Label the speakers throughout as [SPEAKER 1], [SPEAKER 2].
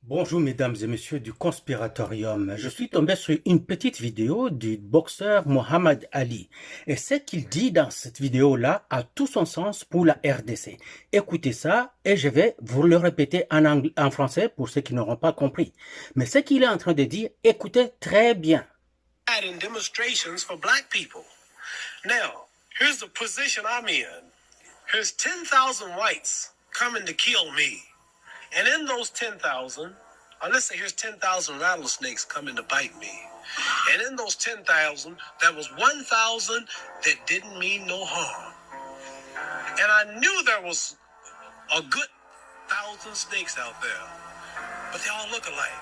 [SPEAKER 1] Bonjour mesdames et messieurs du Conspiratorium. Je suis tombé sur une petite vidéo du boxeur Mohamed Ali. Et ce qu'il dit dans cette vidéo-là a tout son sens pour la RDC. Écoutez ça et je vais vous le répéter en français pour ceux qui n'auront pas compris. Mais ce qu'il est en train de dire, écoutez très bien.
[SPEAKER 2] In demonstrations for black people. Now, here's the position I'm in. Here's 10,000 whites coming to kill me. And in those 10,000, let's say here's 10,000 rattlesnakes coming to bite me. And in those 10,000, there was 1,000 that didn't mean no harm. And I knew there was a good 1,000 snakes out there, but they all look alike.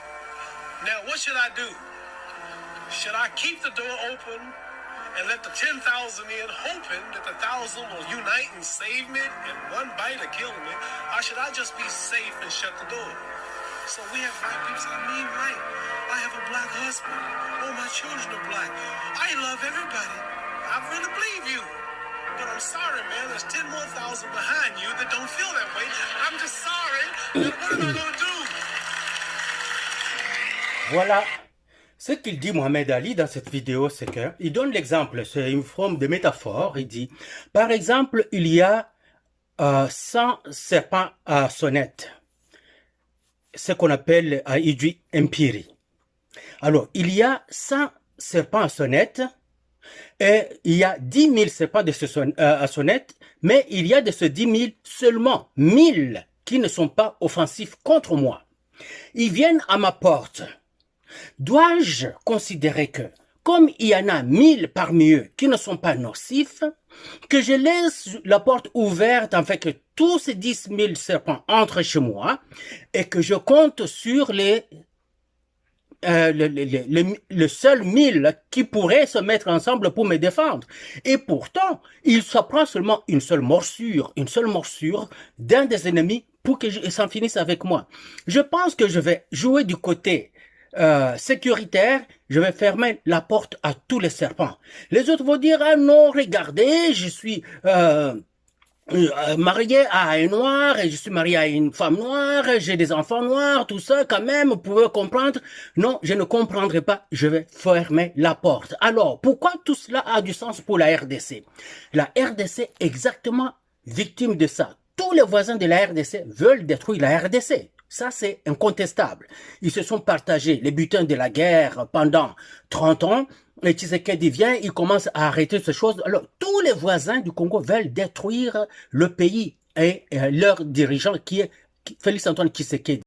[SPEAKER 2] Now, what should I do? Should I keep the door open and let the 10,000 in, hoping that the 1,000 will unite and save me in one bite or kill me? Or should I just be safe and shut the door? So we have black people say, I mean right. I have a black husband. Oh, my children are black. I love everybody. I really believe you. But I'm sorry, man. There's 10 more thousand behind you that don't feel that way. I'm just sorry. What am I going to do?
[SPEAKER 1] Voilà. Ce qu'il dit Mohamed Ali dans cette vidéo, c'est qu'il donne l'exemple, c'est une forme de métaphore. Il dit, par exemple, il y a 100 serpents à sonnette, ce qu'on appelle à Idri Empiri. Alors, il y a 100 serpents à sonnette et il y a 10 000 serpents à sonnette, mais il y a de ces 10 000 seulement 1000 qui ne sont pas offensifs contre moi. Ils viennent à ma porte. Dois-je considérer que, comme il y en a 1000 parmi eux qui ne sont pas nocifs, que je laisse la porte ouverte afin que tous ces 10 000 serpents entrent chez moi et que je compte sur le seul 1000 qui pourraient se mettre ensemble pour me défendre. Et pourtant, il se prend seulement une seule morsure d'un des ennemis pour que s'en finisse avec moi. Je pense que je vais jouer du côté sécuritaire, je vais fermer la porte à tous les serpents. Les autres vont dire, ah non, regardez, je suis marié à un noir, et je suis marié à une femme noire, j'ai des enfants noirs, tout ça, quand même, vous pouvez comprendre. Non, je ne comprendrai pas, je vais fermer la porte. Alors, pourquoi tout cela a du sens pour la RDC? La RDC est exactement victime de ça. Tous les voisins de la RDC veulent détruire la RDC. Ça, c'est incontestable. Ils se sont partagés les butins de la guerre pendant 30 ans. Et Tshisekedi vient, il commence à arrêter ces choses. Alors, tous les voisins du Congo veulent détruire le pays et leur dirigeant qui est Félix Antoine Tshisekedi.